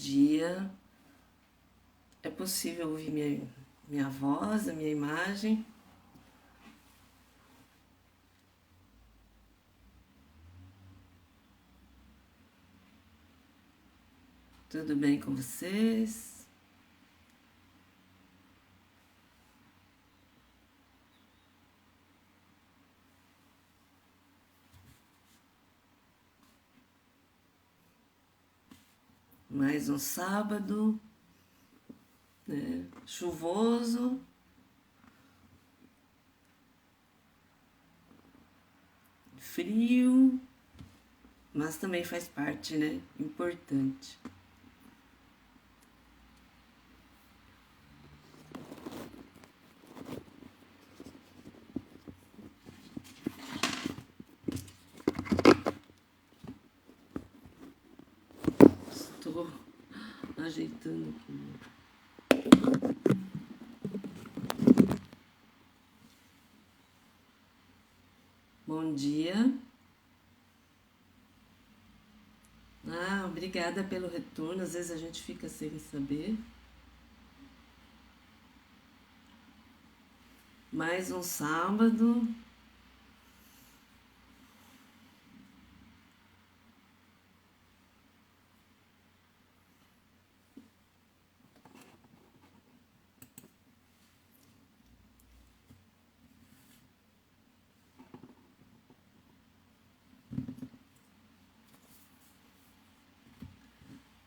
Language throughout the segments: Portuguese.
dia. É possível ouvir minha voz, a minha imagem? Tudo bem com vocês? Mais um sábado, né? Chuvoso. Frio, mas também faz parte, né? Importante. Estou ajeitando aqui. Bom dia. Obrigada pelo retorno. Às vezes a gente fica sem saber. Mais um sábado.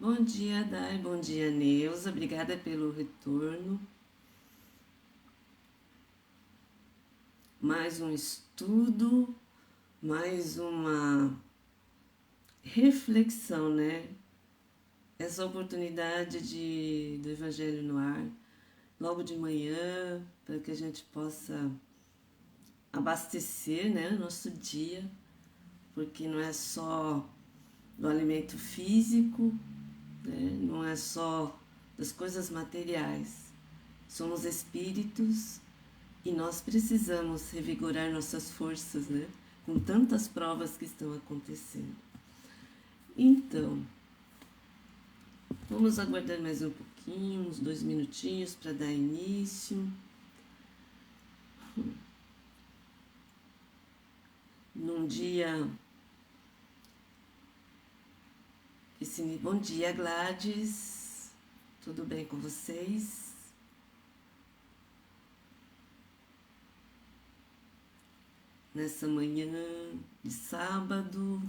Bom dia, Dai. Bom dia, Neuza. Obrigada pelo retorno. Mais um estudo, mais uma reflexão, né? Essa oportunidade do Evangelho no Ar, logo de manhã, para que a gente possa abastecer, né, nosso dia, porque não é só do alimento físico, né, não é só das coisas materiais. Somos espíritos e nós precisamos revigorar nossas forças, né, com tantas provas que estão acontecendo. Então, vamos aguardar mais um pouquinho, uns 2 minutinhos para dar início. Num dia... Bom dia, Gladys. Tudo bem com vocês? Nessa manhã de sábado,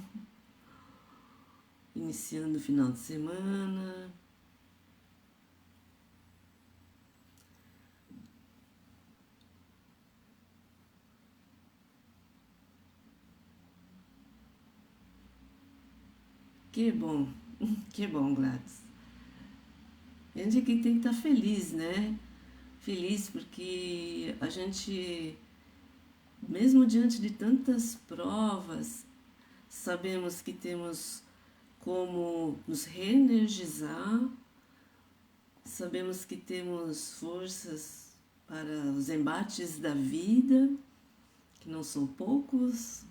iniciando o final de semana. Que bom, Gladys. A gente aqui tem que estar feliz, né? Feliz porque a gente, mesmo diante de tantas provas, sabemos que temos como nos reenergizar, sabemos que temos forças para os embates da vida, que não são poucos,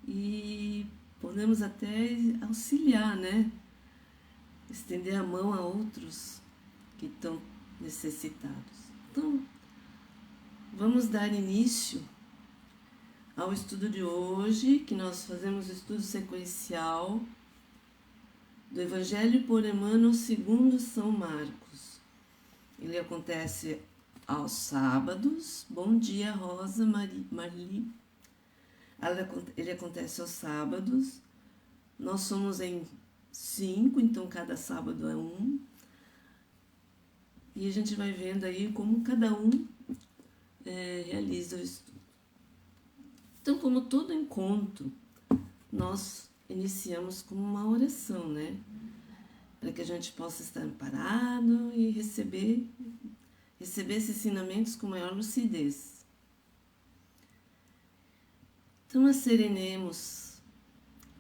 e podemos até auxiliar, né? Estender a mão a outros que estão necessitados. Então, vamos dar início ao estudo de hoje, que nós fazemos o estudo sequencial do Evangelho por Emmanuel segundo São Marcos. Ele acontece aos sábados. Bom dia, Rosa Marli. Ele acontece aos sábados. Nós somos em 5, então cada sábado é um. E a gente vai vendo aí como cada um realiza o estudo. Então, como todo encontro, nós iniciamos com uma oração, né? Para que a gente possa estar amparado e receber esses ensinamentos com maior lucidez. Então, asserenemos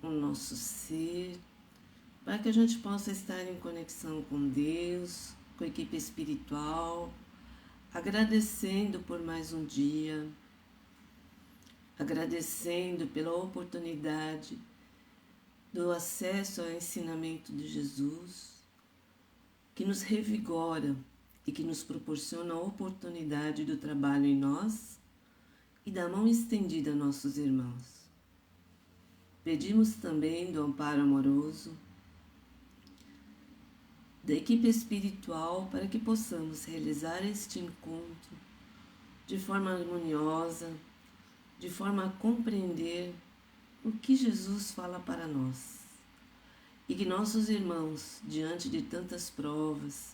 o nosso ser, para que a gente possa estar em conexão com Deus, com a equipe espiritual, agradecendo por mais um dia, agradecendo pela oportunidade do acesso ao ensinamento de Jesus, que nos revigora e que nos proporciona a oportunidade do trabalho em nós e da mão estendida a nossos irmãos. Pedimos também do amparo amoroso da equipe espiritual para que possamos realizar este encontro de forma harmoniosa, de forma a compreender o que Jesus fala para nós. E que nossos irmãos, diante de tantas provas,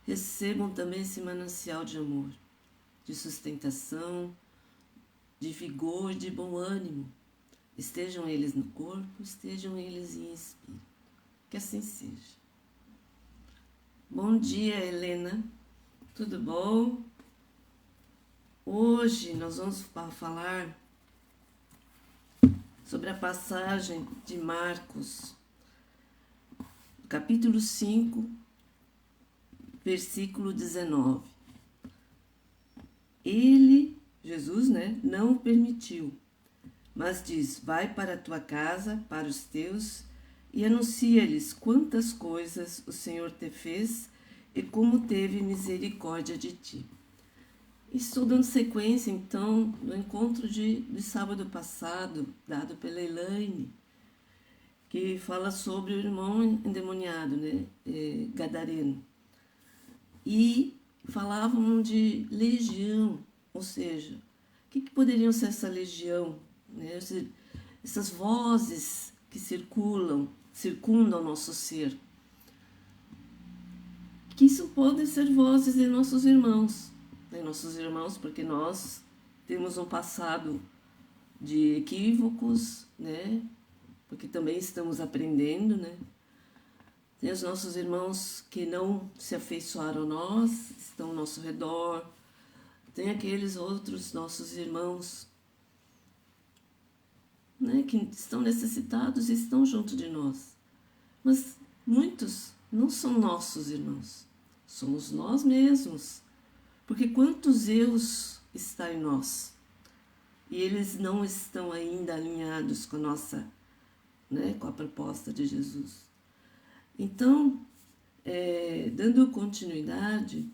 recebam também esse manancial de amor, de sustentação, de vigor, de bom ânimo. Estejam eles no corpo, estejam eles em espírito. Que assim seja. Bom dia, Helena. Tudo bom? Hoje nós vamos falar sobre a passagem de Marcos, capítulo 5, versículo 19. Ele, Jesus, não o permitiu, mas diz: vai para a tua casa, para os teus, e anuncia-lhes quantas coisas o Senhor te fez e como teve misericórdia de ti. Estou dando sequência, então, no encontro de sábado passado, dado pela Elaine, que fala sobre o irmão endemoniado, gadareno. E falavam de legião, ou seja, o que poderiam ser essa legião? Essas vozes que circundam o nosso ser. Que isso podem ser vozes de nossos irmãos, porque nós temos um passado de equívocos, porque também estamos aprendendo, Tem os nossos irmãos que não se afeiçoaram a nós, estão ao nosso redor. Tem aqueles outros nossos irmãos, que estão necessitados e estão junto de nós. Mas muitos não são nossos irmãos, somos nós mesmos. Porque quantos eus está em nós? E eles não estão ainda alinhados com a nossa, com a proposta de Jesus. Então, dando continuidade,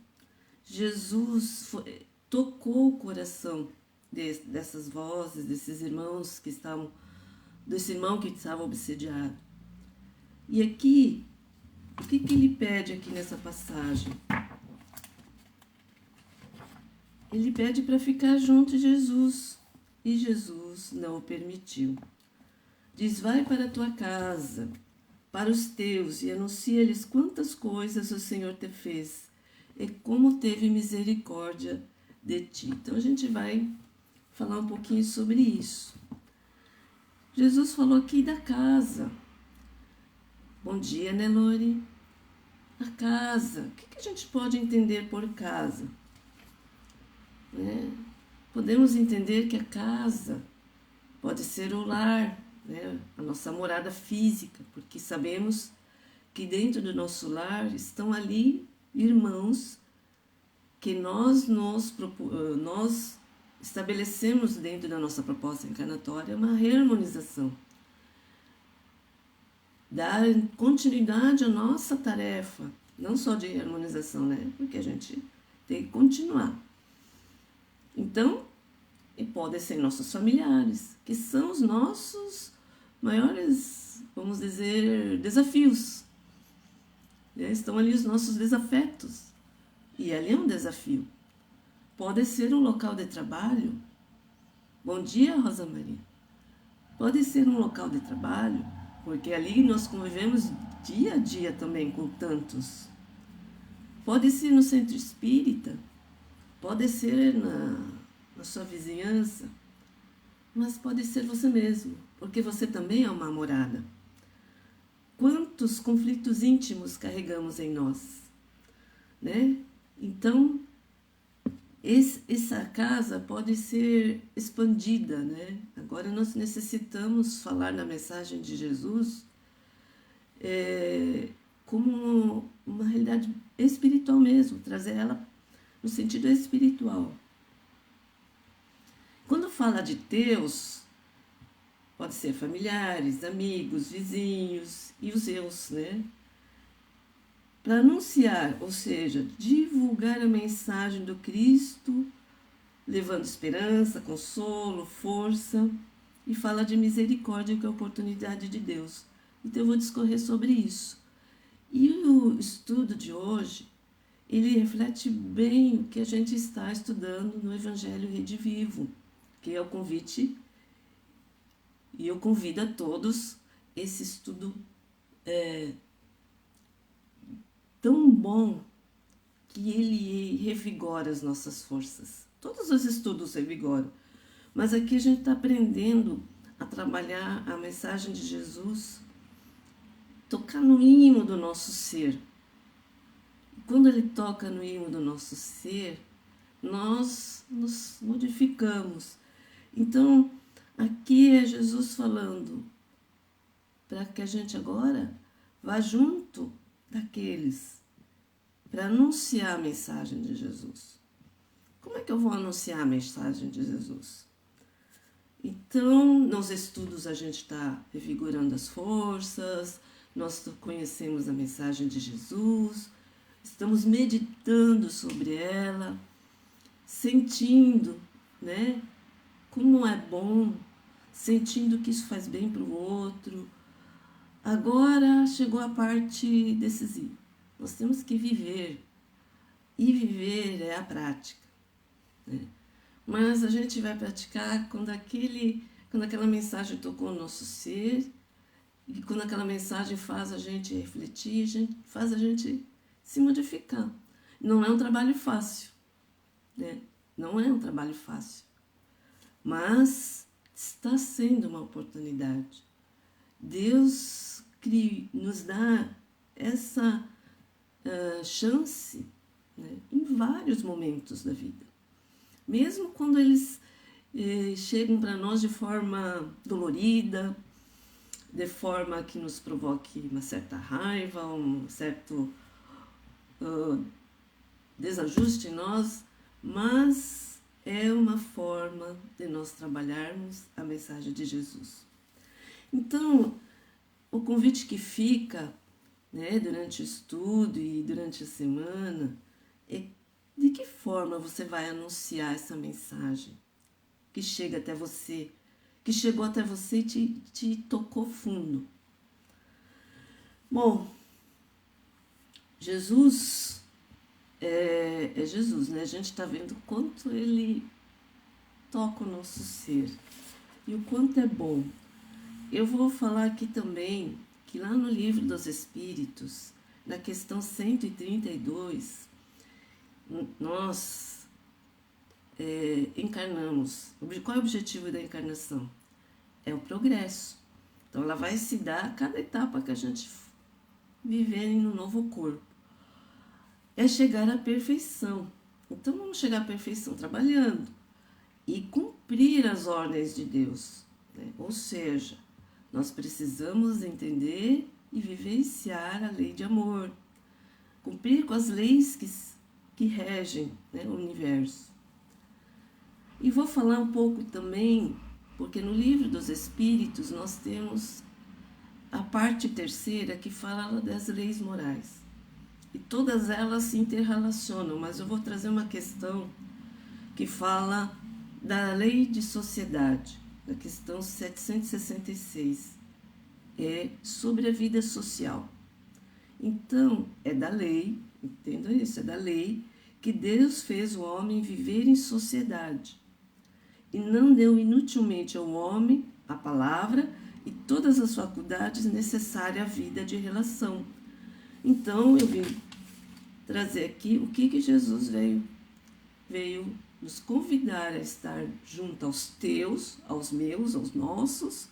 Jesus tocou o coração dessas vozes, desses irmãos que estavam, desse irmão que estava obsediado. E aqui, o que ele pede aqui nessa passagem? Ele pede para ficar junto de Jesus, e Jesus não o permitiu. Diz: vai para a tua casa, para os teus, e anuncia-lhes quantas coisas o Senhor te fez, e como teve misericórdia de ti. Então a gente vai falar um pouquinho sobre isso. Jesus falou aqui da casa. Bom dia, Nelore. A casa. O que a gente pode entender por casa? Podemos entender que a casa pode ser o lar, a nossa morada física, porque sabemos que dentro do nosso lar estão ali irmãos que nós estabelecemos dentro da nossa proposta encarnatória uma reharmonização, dar continuidade à nossa tarefa, não só de harmonização, porque a gente tem que continuar. Então, e podem ser nossos familiares, que são os nossos maiores, vamos dizer, desafios. Estão ali os nossos desafetos. E ali é um desafio. Pode ser um local de trabalho. Bom dia, Rosa Maria. Pode ser um local de trabalho, porque ali nós convivemos dia a dia também com tantos. Pode ser no centro espírita. Pode ser na sua vizinhança, mas pode ser você mesmo, porque você também é uma morada. Quantos conflitos íntimos carregamos em nós, Então, essa casa pode ser expandida, Agora nós necessitamos falar na mensagem de Jesus como uma realidade espiritual mesmo, trazer ela no sentido espiritual. Quando fala de teus, pode ser familiares, amigos, vizinhos e os eus, para anunciar, ou seja, divulgar a mensagem do Cristo, levando esperança, consolo, força, e fala de misericórdia, que é a oportunidade de Deus. Então eu vou discorrer sobre isso. E o estudo de hoje, ele reflete bem o que a gente está estudando no Evangelho Rede Vivo, que é o convite, e eu convido a todos esse estudo tão bom que ele revigora as nossas forças. Todos os estudos revigoram, mas aqui a gente está aprendendo a trabalhar a mensagem de Jesus, tocar no íntimo do nosso ser. E quando ele toca no íntimo do nosso ser, nós nos modificamos. Então, aqui é Jesus falando para que a gente agora vá junto daqueles para anunciar a mensagem de Jesus. Como é que eu vou anunciar a mensagem de Jesus? Então, nos estudos a gente está revigorando as forças, nós conhecemos a mensagem de Jesus, estamos meditando sobre ela, sentindo, né, como é bom, sentindo que isso faz bem para o outro. Agora chegou a parte decisiva. Nós temos que viver, e viver é a prática, né? Mas a gente vai praticar quando aquela mensagem tocou o nosso ser, e quando aquela mensagem faz a gente refletir, faz a gente se modificar. Não é um trabalho fácil, né? Não é um trabalho fácil, mas está sendo uma oportunidade. Deus nos dá essa chance, né, em vários momentos da vida. Mesmo quando eles chegam para nós de forma dolorida, de forma que nos provoque uma certa raiva, um certo desajuste em nós, mas é uma forma de nós trabalharmos a mensagem de Jesus. Então, o convite que fica, né, durante o estudo e durante a semana é de que forma você vai anunciar essa mensagem que chega até você, que chegou até você e te tocou fundo. Bom, Jesus é Jesus, né? A gente está vendo o quanto ele toca o nosso ser e o quanto é bom. Eu vou falar aqui também que lá no Livro dos Espíritos, na questão 132, nós encarnamos. Qual é o objetivo da encarnação? É o progresso. Então ela vai se dar a cada etapa que a gente viver no novo corpo. É chegar à perfeição. Então vamos chegar à perfeição trabalhando e cumprir as ordens de Deus, né? Ou seja, nós precisamos entender e vivenciar a lei de amor, cumprir com as leis que regem, né, o universo. E vou falar um pouco também, porque no Livro dos Espíritos nós temos a parte terceira que fala das leis morais. E todas elas se interrelacionam, mas eu vou trazer uma questão que fala da lei de sociedade, da questão 766, sobre a vida social. Então, é da lei, entendam isso, é da lei que Deus fez o homem viver em sociedade e não deu inutilmente ao homem a palavra e todas as faculdades necessárias à vida de relação. Então, eu vim trazer aqui o que Jesus veio nos convidar a estar junto aos teus, aos meus, aos nossos,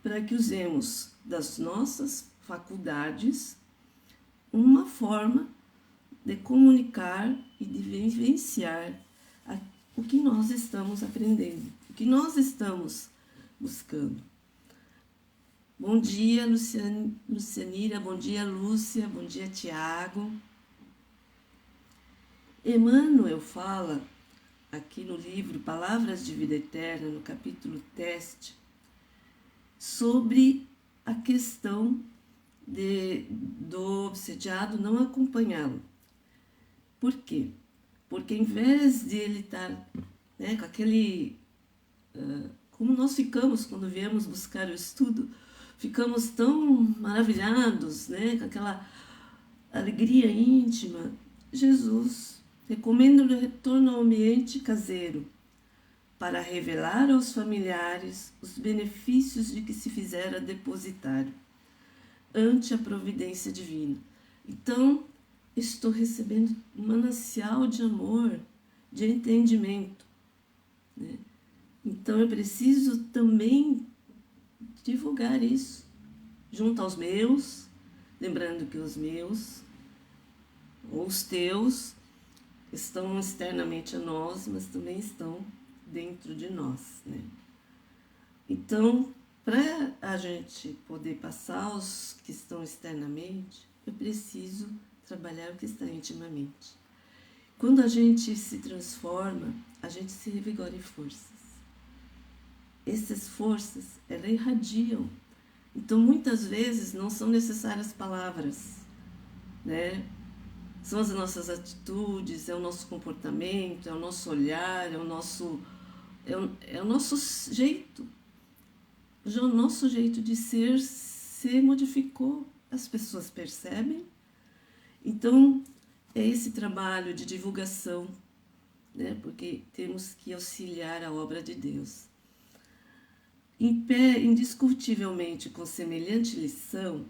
para que usemos das nossas faculdades uma forma de comunicar e de vivenciar o que nós estamos aprendendo, o que nós estamos buscando. Bom dia, Lucianira, bom dia, Lúcia, bom dia, Tiago. Emmanuel fala aqui no livro Palavras de Vida Eterna, no capítulo Teste, sobre a questão do obsediado não acompanhá-lo. Por quê? Porque em vez de ele estar, né, com aquele... como nós ficamos quando viemos buscar o estudo, ficamos tão maravilhados, né, com aquela alegria íntima. Jesus recomenda o retorno ao ambiente caseiro para revelar aos familiares os benefícios de que se fizera depositário ante a providência divina. Então, estou recebendo um manancial de amor, de entendimento, né? Então, eu preciso também divulgar isso junto aos meus, lembrando que os meus ou os teus estão externamente a nós, mas também estão dentro de nós, né? Então, para a gente poder passar os que estão externamente, eu preciso trabalhar o que está intimamente. Quando a gente se transforma, a gente se revigora em forças. Essas forças, elas irradiam. Então, muitas vezes, não são necessárias palavras, né? São as nossas atitudes, é o nosso comportamento, é o nosso olhar, é o nosso jeito. Já o nosso jeito de ser se modificou. As pessoas percebem. Então, é esse trabalho de divulgação, né? Porque temos que auxiliar a obra de Deus. Em pé, indiscutivelmente, com semelhante lição,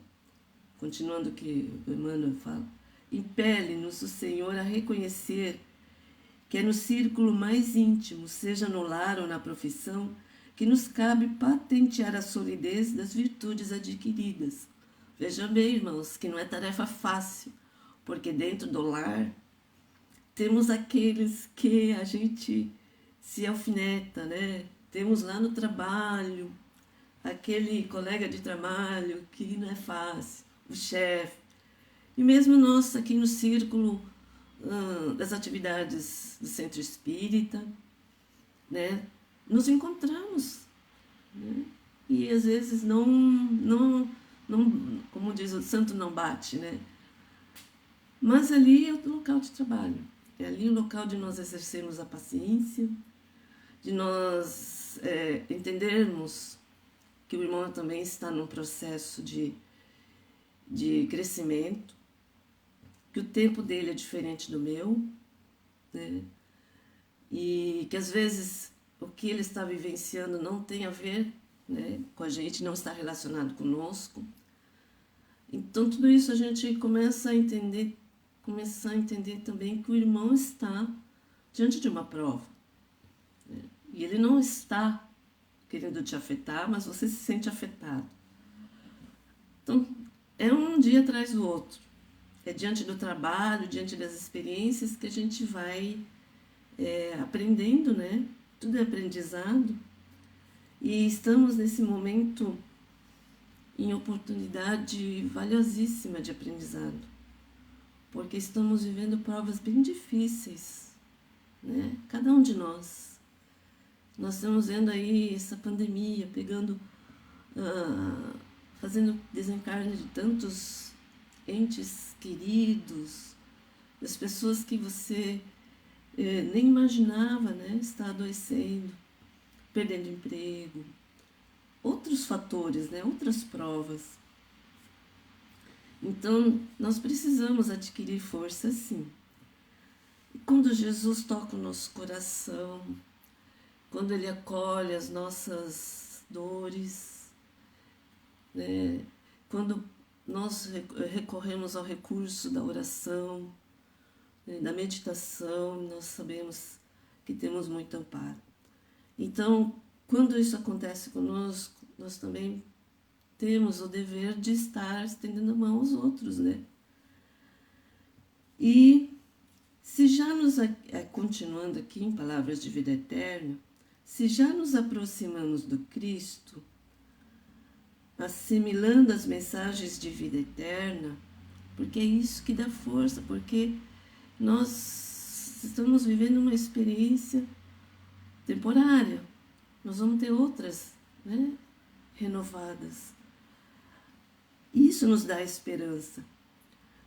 continuando o que o Emmanuel fala, impele-nos o Senhor a reconhecer que é no círculo mais íntimo, seja no lar ou na profissão, que nos cabe patentear a solidez das virtudes adquiridas. Vejam bem, irmãos, que não é tarefa fácil, porque dentro do lar temos aqueles que a gente se alfineta, né? Temos lá no trabalho aquele colega de trabalho que não é fácil, o chefe. E mesmo nós aqui no círculo das atividades do Centro Espírita, né? Nos encontramos, né? E às vezes não, como diz o santo, não bate, né? Mas ali é o local de trabalho, é ali o local de nós exercermos a paciência, de nós entendermos que o irmão também está num processo de crescimento, que o tempo dele é diferente do meu, né? E que às vezes o que ele está vivenciando não tem a ver, né, com a gente, não está relacionado conosco. Então tudo isso a gente começar a entender também que o irmão está diante de uma prova, né? E ele não está querendo te afetar, mas você se sente afetado. Então, é um dia atrás do outro. É diante do trabalho, diante das experiências que a gente vai aprendendo, né? Tudo é aprendizado. E estamos nesse momento em oportunidade valiosíssima de aprendizado, porque estamos vivendo provas bem difíceis, né? Cada um de nós. Nós estamos vendo aí essa pandemia pegando, fazendo desencarne de tantos entes queridos, das pessoas que você nem imaginava, né, estar adoecendo, perdendo emprego, outros fatores, né, outras provas. Então, nós precisamos adquirir força, sim. E quando Jesus toca o nosso coração, quando Ele acolhe as nossas dores, né, quando nós recorremos ao recurso da oração, né, da meditação, nós sabemos que temos muito amparo. Então, quando isso acontece conosco, nós também temos o dever de estar estendendo a mão aos outros, né? E se já nos, continuando aqui em Palavras de Vida Eterna, se já nos aproximamos do Cristo, assimilando as mensagens de vida eterna, porque é isso que dá força, porque nós estamos vivendo uma experiência temporária, nós vamos ter outras, né, renovadas. Isso nos dá esperança.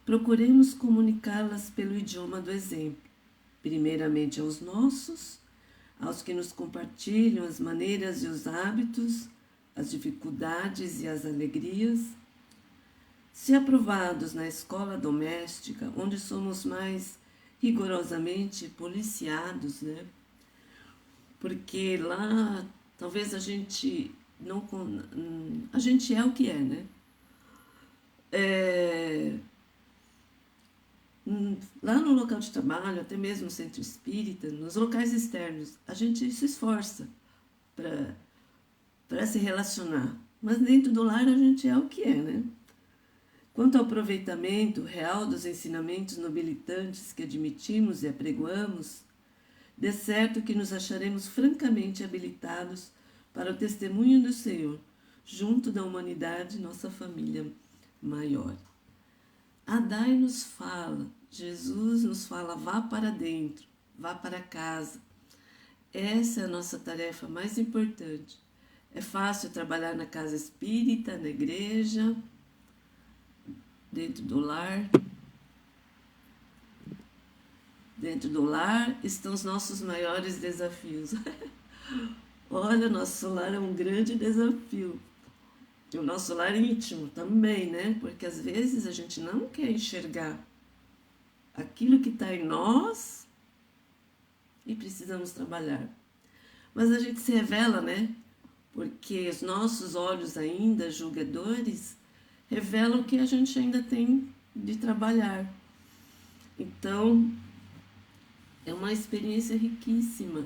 Procuremos comunicá-las pelo idioma do exemplo, primeiramente aos nossos, aos que nos compartilham as maneiras e os hábitos, as dificuldades e as alegrias. Se aprovados na escola doméstica, onde somos mais rigorosamente policiados, né? Porque lá talvez a gente não. A gente é o que é, né? Lá no local de trabalho, até mesmo no centro espírita, nos locais externos, a gente se esforça para se relacionar. Mas dentro do lar a gente é o que é, né? Quanto ao aproveitamento real dos ensinamentos nobilitantes que admitimos e apregoamos, de certo que nos acharemos francamente habilitados para o testemunho do Senhor, junto da humanidade, nossa família maior. A Dai nos fala, Jesus nos fala, vá para dentro, vá para casa. Essa é a nossa tarefa mais importante. É fácil trabalhar na casa espírita, na igreja, dentro do lar. Dentro do lar estão os nossos maiores desafios. Olha, nosso lar é um grande desafio. E o nosso lar íntimo também, né? Porque às vezes a gente não quer enxergar aquilo que está em nós e precisamos trabalhar. Mas a gente se revela, né? Porque os nossos olhos ainda julgadores revelam que a gente ainda tem de trabalhar. Então, é uma experiência riquíssima.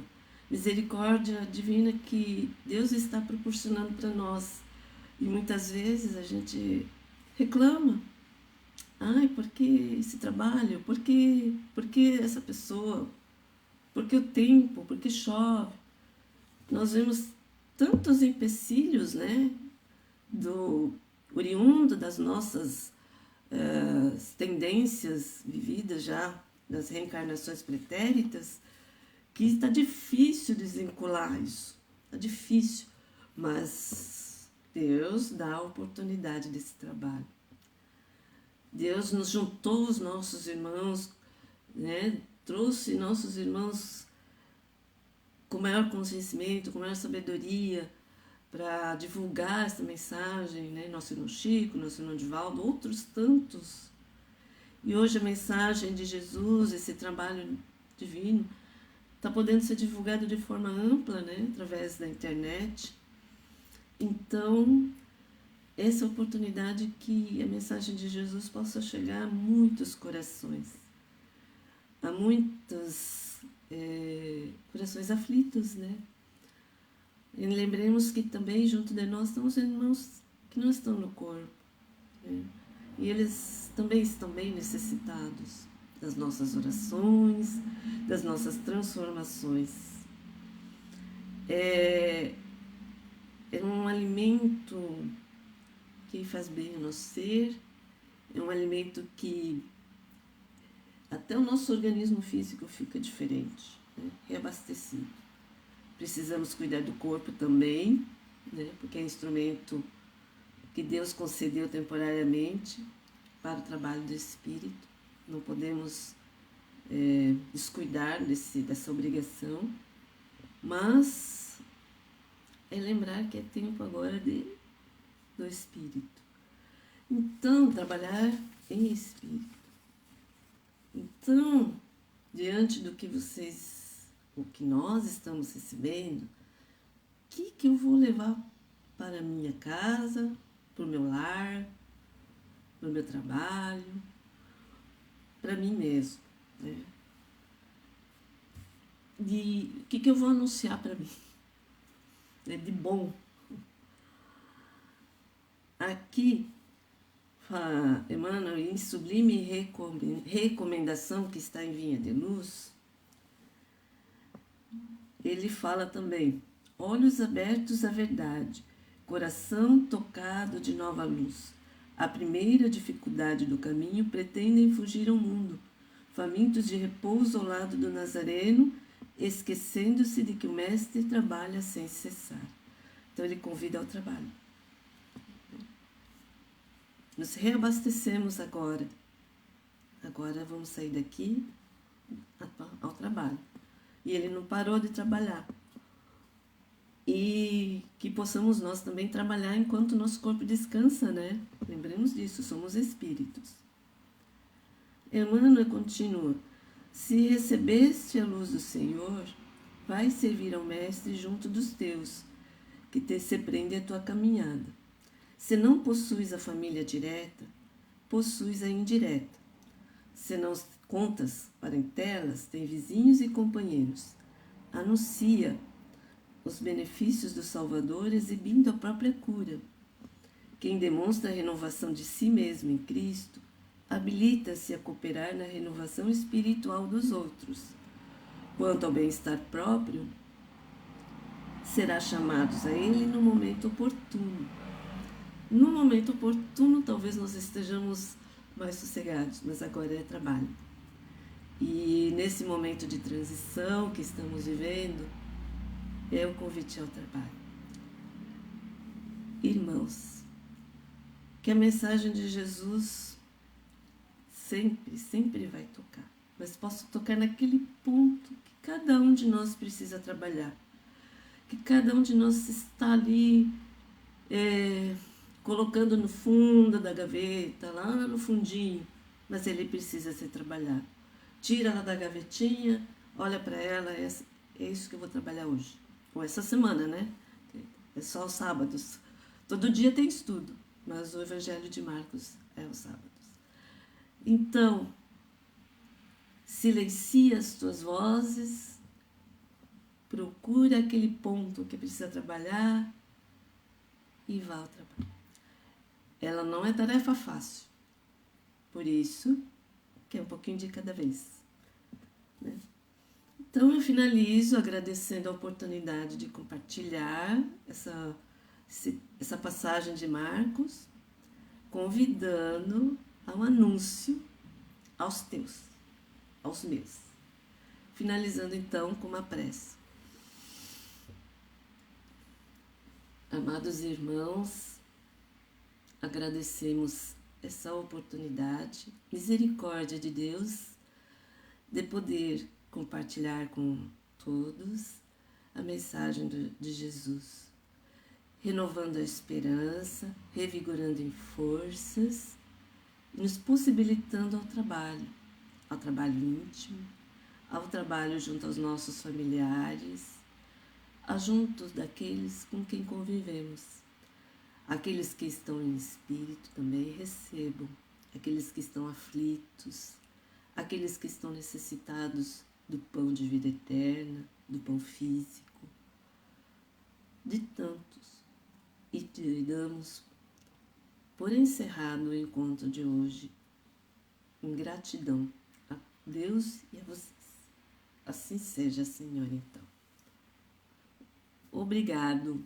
Misericórdia divina que Deus está proporcionando para nós. E muitas vezes a gente reclama. Ai, por que esse trabalho? Por que essa pessoa? Por que o tempo? Por que chove? Nós vemos tantos empecilhos, né? Oriundo das nossas tendências vividas já, das reencarnações pretéritas, que está difícil desvincular isso. Está difícil, mas Deus dá a oportunidade desse trabalho. Deus nos juntou os nossos irmãos, né? Trouxe nossos irmãos com maior conhecimento, com maior sabedoria, para divulgar essa mensagem, né? Nosso irmão Chico, nosso irmão Divaldo, outros tantos. E hoje a mensagem de Jesus, esse trabalho divino, está podendo ser divulgado de forma ampla, né? Através da internet. Então, essa oportunidade que a mensagem de Jesus possa chegar a muitos corações, a muitos corações aflitos, né? E lembremos que também junto de nós estão os irmãos que não estão no corpo, né? E eles também estão bem necessitados das nossas orações, das nossas transformações. É um alimento que faz bem ao nosso ser, é um alimento que até o nosso organismo físico fica diferente, né? Reabastecido. Precisamos cuidar do corpo também, né? Porque é instrumento que Deus concedeu temporariamente para o trabalho do Espírito. Não podemos descuidar dessa obrigação, mas é lembrar que é tempo agora do Espírito. Então, trabalhar em Espírito. Então, diante do que o que nós estamos recebendo, o que eu vou levar para a minha casa, para o meu lar, para o meu trabalho, para mim mesmo, né? E o que eu vou anunciar para mim, né, de bom. Aqui, Emmanuel, em sublime recomendação que está em Vinha de Luz, ele fala também: olhos abertos à verdade, coração tocado de nova luz. A primeira dificuldade do caminho pretendem fugir ao mundo, famintos de repouso ao lado do Nazareno, esquecendo-se de que o Mestre trabalha sem cessar. Então ele convida ao trabalho. Nos reabastecemos agora. Agora vamos sair daqui ao trabalho. E ele não parou de trabalhar. E que possamos nós também trabalhar enquanto nosso corpo descansa, né? Lembremos disso, somos espíritos. Emmanuel continua: se recebeste a luz do Senhor, vai servir ao Mestre junto dos teus, que se prende a tua caminhada. Se não possuis a família direta, possuis a indireta. Se não contas parentelas, tem vizinhos e companheiros. Anuncia os benefícios do Salvador exibindo a própria cura. Quem demonstra a renovação de si mesmo em Cristo, habilita-se a cooperar na renovação espiritual dos outros. Quanto ao bem-estar próprio, será chamados a ele no momento oportuno. No momento oportuno, talvez nós estejamos mais sossegados, mas agora é trabalho. E nesse momento de transição que estamos vivendo, é o convite ao trabalho. Irmãos, que a mensagem de Jesus sempre vai tocar, mas posso tocar naquele ponto que cada um de nós precisa trabalhar, que cada um de nós está ali colocando no fundo da gaveta, lá no fundinho, mas ele precisa ser trabalhado. Tira ela da gavetinha, olha para ela, é isso que eu vou trabalhar hoje. Ou essa semana, né? É só os sábados. Todo dia tem estudo, mas o Evangelho de Marcos é os sábados. Então, silencia as tuas vozes, procura aquele ponto que precisa trabalhar e vá ao trabalho. Ela não é tarefa fácil, por isso que é um pouquinho de cada vez, né? Então eu finalizo agradecendo a oportunidade de compartilhar essa passagem de Marcos, convidando ao anúncio aos teus, aos meus. Finalizando então com uma prece. Amados irmãos, agradecemos essa oportunidade, misericórdia de Deus, de poder compartilhar com todos a mensagem de Jesus, renovando a esperança, revigorando em forças e nos possibilitando ao trabalho íntimo, ao trabalho junto aos nossos familiares, junto daqueles com quem convivemos. Aqueles que estão em espírito também recebam, aqueles que estão aflitos, aqueles que estão necessitados do pão de vida eterna, do pão físico, de tantos. E te damos por encerrado o encontro de hoje, em gratidão a Deus e a vocês. Assim seja, Senhor, então. Obrigado.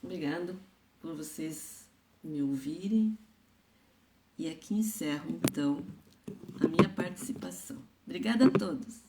Obrigado por vocês me ouvirem. E aqui encerro, então, a minha participação. Obrigada a todos.